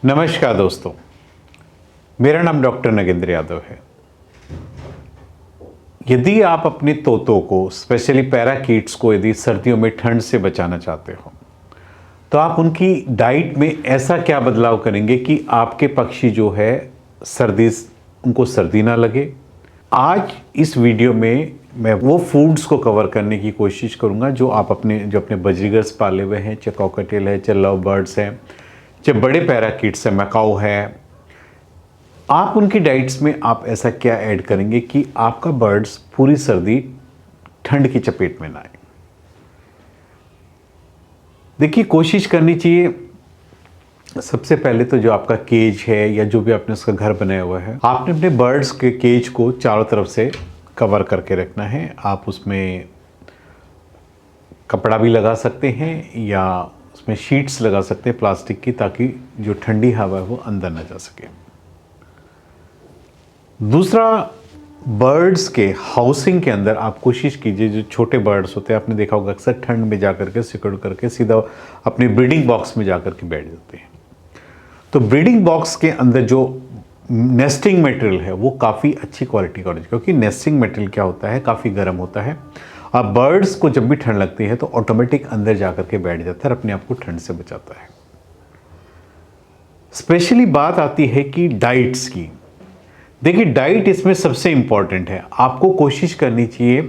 नमस्कार दोस्तों, मेरा नाम डॉक्टर नगेंद्र यादव है। यदि आप अपने तोतों को, स्पेशली पैराकीट्स को, यदि सर्दियों में ठंड से बचाना चाहते हो तो आप उनकी डाइट में ऐसा क्या बदलाव करेंगे कि आपके पक्षी जो है उनको सर्दी ना लगे। आज इस वीडियो में मैं वो फूड्स को कवर करने की कोशिश करूंगा जो अपने बजरीगर्स पाले हुए हैं, चाहे कॉकटेल है, चाहे लव बर्ड्स हैं, चाहे बड़े पैराकीट्स है, मैकाऊ है, आप उनकी डाइट्स में आप ऐसा क्या ऐड करेंगे कि आपका बर्ड्स पूरी सर्दी ठंड की चपेट में ना आए। देखिए, कोशिश करनी चाहिए सबसे पहले तो जो आपका केज है या जो भी आपने उसका घर बनाया हुआ है, आपने अपने बर्ड्स के केज को चारों तरफ से कवर करके रखना है। आप उसमें कपड़ा भी लगा सकते हैं या उसमें शीट्स लगा सकते हैं प्लास्टिक की, ताकि जो ठंडी हवा है वो अंदर ना जा सके। दूसरा, बर्ड्स के हाउसिंग के अंदर आप कोशिश कीजिए, जो छोटे बर्ड्स होते हैं आपने देखा होगा अक्सर ठंड में जाकर के सिकुड़ करके सीधा अपने ब्रीडिंग बॉक्स में जाकर के बैठ जाते हैं। तो ब्रीडिंग बॉक्स के अंदर जो नेस्टिंग मटेरियल है वो काफ़ी अच्छी क्वालिटी का होना चाहिए, क्योंकि नेस्टिंग मटेरियल क्या होता है, काफ़ी गर्म होता है। अब बर्ड्स को जब भी ठंड लगती है तो ऑटोमेटिक अंदर जाकर के बैठ जाता है और अपने आप को ठंड से बचाता है। स्पेशली बात आती है कि डाइट्स की। देखिए, डाइट इसमें सबसे इंपॉर्टेंट है। आपको कोशिश करनी चाहिए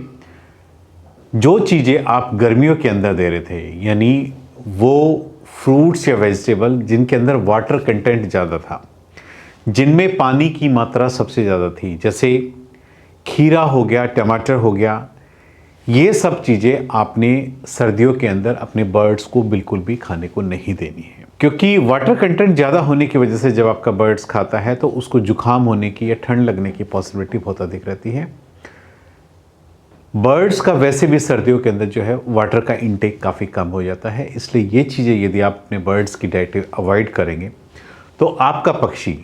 जो चीज़ें आप गर्मियों के अंदर दे रहे थे, यानी वो फ्रूट्स या वेजिटेबल जिनके अंदर वाटर कंटेंट ज़्यादा था, जिनमें पानी की मात्रा सबसे ज़्यादा थी, जैसे खीरा हो गया, टमाटर हो गया, ये सब चीज़ें आपने सर्दियों के अंदर अपने बर्ड्स को बिल्कुल भी खाने को नहीं देनी है, क्योंकि वाटर कंटेंट ज़्यादा होने की वजह से जब आपका बर्ड्स खाता है तो उसको जुकाम होने की या ठंड लगने की पॉसिबिलिटी बहुत अधिक रहती है। बर्ड्स का वैसे भी सर्दियों के अंदर जो है वाटर का इंटेक काफ़ी कम हो जाता है, इसलिए ये चीज़ें यदि आप अपने बर्ड्स की डाइट अवॉइड करेंगे तो आपका पक्षी,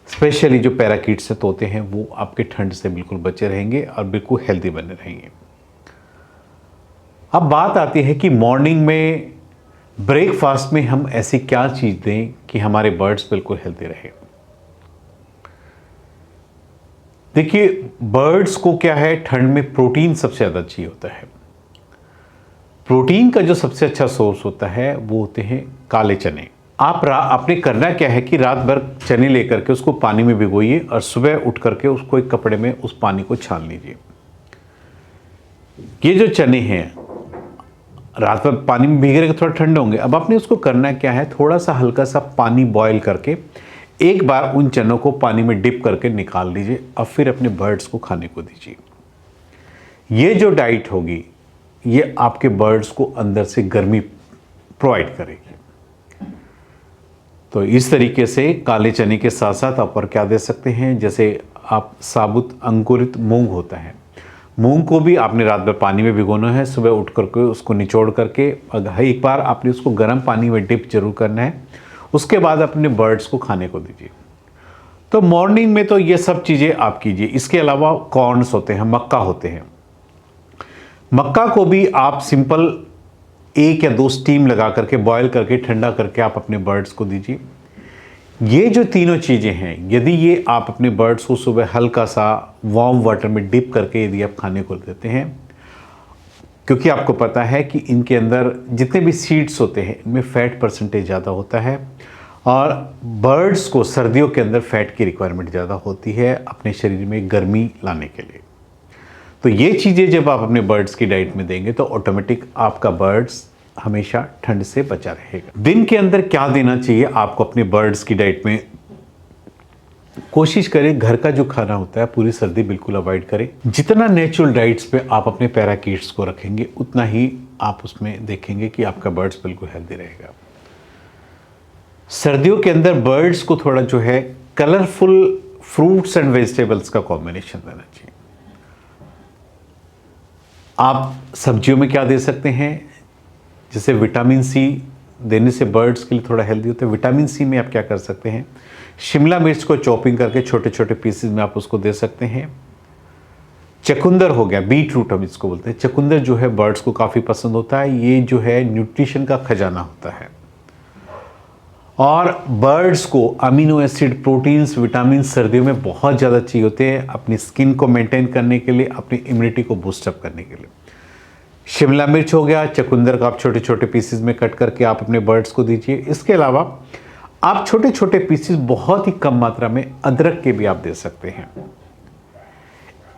स्पेशली जो पैराकीट्स से तोते हैं, वो आपके ठंड से बिल्कुल बचे रहेंगे और बिल्कुल हेल्दी बने रहेंगे। अब बात आती है कि मॉर्निंग में ब्रेकफास्ट में हम ऐसी क्या चीज़ दें कि हमारे बर्ड्स बिल्कुल हेल्दी रहे। देखिए, बर्ड्स को क्या है, ठंड में प्रोटीन सबसे ज़्यादा चाहिए होता है। प्रोटीन का जो सबसे अच्छा सोर्स होता है वो होते हैं काले चने। आपने करना क्या है कि रात भर चने लेकर के उसको पानी में भिगोइए और सुबह उठ करके उसको एक कपड़े में उस पानी को छान लीजिए। ये जो चने हैं रात भर पानी में भीगे रहेंगे, थोड़ा ठंडे होंगे। अब आपने उसको करना क्या है, थोड़ा सा हल्का सा पानी बॉयल करके एक बार उन चनों को पानी में डिप करके निकाल लीजिए और फिर अपने बर्ड्स को खाने को दीजिए। ये जो डाइट होगी ये आपके बर्ड्स को अंदर से गर्मी प्रोवाइड करेगी। तो इस तरीके से काले चने के साथ साथ आप और क्या दे सकते हैं, जैसे आप साबुत अंकुरित मूंग होता है, मूंग को भी आपने रात भर पानी में भिगोना है, सुबह उठ करके उसको निचोड़ करके एक बार आपने उसको गर्म पानी में डिप जरूर करना है, उसके बाद अपने बर्ड्स को खाने को दीजिए। तो मॉर्निंग में तो ये सब चीज़ें आप कीजिए। इसके अलावा कॉर्न्स होते हैं, मक्का होते हैं, मक्का को भी आप सिंपल 1 या 2 स्टीम लगा करके बॉयल करके ठंडा करके आप अपने बर्ड्स को दीजिए। ये जो तीनों चीज़ें हैं, यदि ये आप अपने बर्ड्स को सुबह हल्का सा वार्म वाटर में डिप करके यदि आप खाने को देते हैं, क्योंकि आपको पता है कि इनके अंदर जितने भी सीड्स होते हैं इनमें फैट परसेंटेज ज़्यादा होता है और बर्ड्स को सर्दियों के अंदर फैट की रिक्वायरमेंट ज़्यादा होती है अपने शरीर में गर्मी लाने के लिए। तो ये चीज़ें जब आप अपने बर्ड्स की डाइट में देंगे तो ऑटोमेटिक आपका बर्ड्स हमेशा ठंड से बचा रहेगा। दिन के अंदर क्या देना चाहिए आपको अपने बर्ड्स की डाइट में, कोशिश करें घर का जो खाना होता है पूरी सर्दी बिल्कुल अवॉइड करें। जितना नेचुरल डाइट्स पे आप अपने पैराकीट्स को रखेंगे उतना ही आप उसमें देखेंगे कि आपका बर्ड्स बिल्कुल हेल्दी रहेगा। सर्दियों के अंदर बर्ड्स को थोड़ा जो है कलरफुल फ्रूट्स एंड वेजिटेबल्स का कॉम्बिनेशन देना चाहिए। आप सब्जियों में क्या दे सकते हैं, जैसे विटामिन सी देने से बर्ड्स के लिए थोड़ा हेल्दी होता है। विटामिन सी में आप क्या कर सकते हैं, शिमला मिर्च को चॉपिंग करके छोटे छोटे पीसेस में आप उसको दे सकते हैं। चकुंदर हो गया, बीट रूट हम इसको बोलते हैं, चकुंदर जो है बर्ड्स को काफ़ी पसंद होता है। ये जो है न्यूट्रिशन का खजाना होता है। और बर्ड्स को अमीनो एसिड, प्रोटीन्स, विटामिन सर्दियों में बहुत ज़्यादा चाहिए होते हैं अपनी स्किन को मेंटेन करने के लिए, अपनी इम्यूनिटी को बूस्टअप करने के लिए। शिमला मिर्च हो गया, चुकंदर का आप छोटे छोटे पीसेस में कट करके आप अपने बर्ड्स को दीजिए। इसके अलावा आप छोटे छोटे पीसेस बहुत ही कम मात्रा में अदरक के भी आप दे सकते हैं।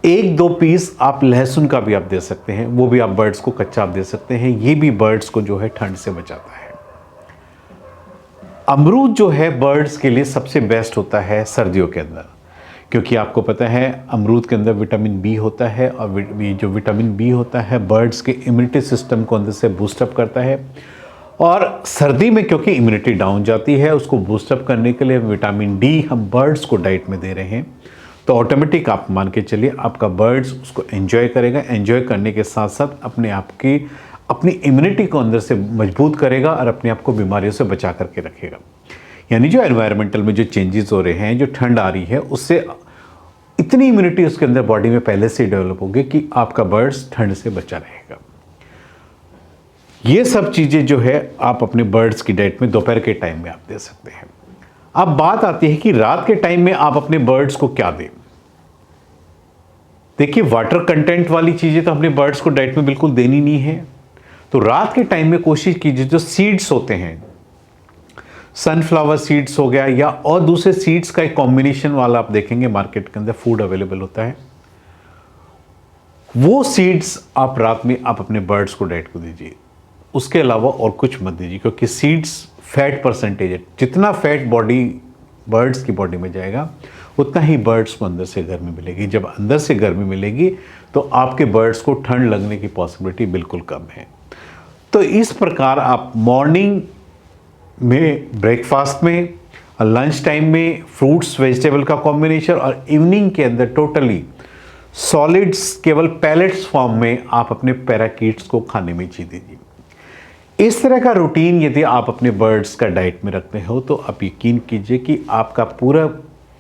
1-2 पीस आप लहसुन का भी आप दे सकते हैं, वो भी आप बर्ड्स को कच्चा आप दे सकते हैं। ये भी बर्ड्स को जो है ठंड से बचाता है। अमरूद जो है बर्ड्स के लिए सबसे बेस्ट होता है सर्दियों के अंदर, क्योंकि आपको पता है अमरूद के अंदर विटामिन बी होता है, और जो विटामिन बी होता है बर्ड्स के इम्यूनिटी सिस्टम को अंदर से बूस्टअप करता है। और सर्दी में क्योंकि इम्यूनिटी डाउन जाती है, उसको बूस्टअप करने के लिए विटामिन डी हम बर्ड्स को डाइट में दे रहे हैं, तो ऑटोमेटिक आप मान के चलिए आपका बर्ड्स उसको एंजॉय करेगा। एंजॉय करने के साथ साथ अपनी इम्यूनिटी को अंदर से मजबूत करेगा और अपने आप को बीमारियों से बचा करके रखेगा। यानी जो एनवायरमेंटल में जो चेंजेस हो रहे हैं, जो ठंड आ रही है, उससे इतनी इम्यूनिटी उसके अंदर बॉडी में पहले से डेवलप होगी कि आपका बर्ड्स ठंड से बचा रहेगा। ये सब चीज़ें जो है आप अपने बर्ड्स की डाइट में दोपहर के टाइम में आप दे सकते हैं। अब बात आती है कि रात के टाइम में आप अपने बर्ड्स को क्या दें। देखिए, वाटर कंटेंट वाली चीज़ें तो अपने बर्ड्स को डाइट में बिल्कुल देनी नहीं है। तो रात के टाइम में कोशिश कीजिए, जो सीड्स होते हैं, सनफ्लावर सीड्स हो गया या और दूसरे सीड्स का एक कॉम्बिनेशन वाला आप देखेंगे मार्केट के अंदर फूड अवेलेबल होता है, वो सीड्स आप रात में आप अपने बर्ड्स को डाइट को दीजिए। उसके अलावा और कुछ मत दीजिए, क्योंकि सीड्स फैट परसेंटेज है। जितना फैट बॉडी बर्ड्स की बॉडी में जाएगा उतना ही बर्ड्स को अंदर से गर्मी मिलेगी। जब अंदर से गर्मी मिलेगी तो आपके बर्ड्स को ठंड लगने की पॉसिबिलिटी बिल्कुल कम है। तो इस प्रकार आप मॉर्निंग में, ब्रेकफास्ट में और लंच टाइम में फ्रूट्स वेजिटेबल का कॉम्बिनेशन, और इवनिंग के अंदर टोटली सॉलिड्स केवल पैलेट्स फॉर्म में आप अपने पैराकीट्स को खाने में जी दीजिए। इस तरह का रूटीन यदि आप अपने बर्ड्स का डाइट में रखते हो तो आप यकीन कीजिए कि आपका पूरा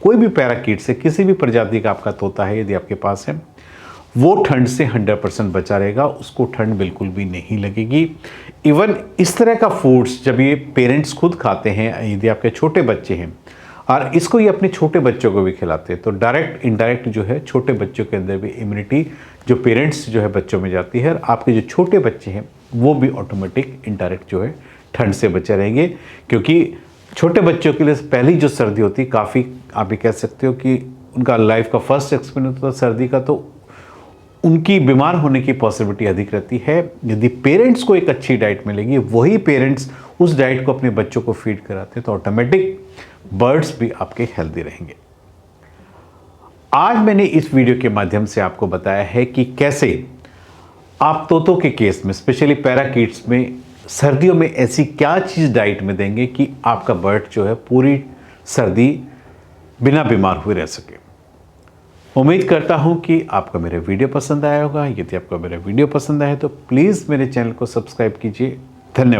कोई भी पैराकीट से, किसी भी प्रजाति का आपका तोता है यदि आपके पास है, वो ठंड से 100% बचा रहेगा, उसको ठंड बिल्कुल भी नहीं लगेगी। इवन इस तरह का फूड्स जब ये पेरेंट्स खुद खाते हैं, यदि आपके छोटे बच्चे हैं और इसको ये अपने छोटे बच्चों को भी खिलाते हैं, तो डायरेक्ट इनडायरेक्ट जो है छोटे बच्चों के अंदर भी इम्यूनिटी जो पेरेंट्स जो है बच्चों में जाती है, और आपके जो छोटे बच्चे हैं वो भी ऑटोमेटिक इनडायरेक्ट जो है ठंड से बचे रहेंगे। क्योंकि छोटे बच्चों के लिए पहली जो सर्दी होती है, काफ़ी आप ये कह सकते हो कि उनका लाइफ का फर्स्ट एक्सपीरियंस होता है सर्दी का, तो उनकी बीमार होने की पॉसिबिलिटी अधिक रहती है। यदि पेरेंट्स को एक अच्छी डाइट मिलेगी, वही पेरेंट्स उस डाइट को अपने बच्चों को फीड कराते हैं, तो ऑटोमेटिक बर्ड्स भी आपके हेल्दी रहेंगे। आज मैंने इस वीडियो के माध्यम से आपको बताया है कि कैसे आप तोतों के केस में, स्पेशली पैराकीट्स में, सर्दियों में ऐसी क्या चीज़ डाइट में देंगे कि आपका बर्ड जो है पूरी सर्दी बिना बीमार हुए रह सके। उम्मीद करता हूं कि आपको मेरे वीडियो पसंद आया होगा। यदि आपको मेरा वीडियो पसंद आया तो प्लीज़ मेरे चैनल को सब्सक्राइब कीजिए। धन्यवाद।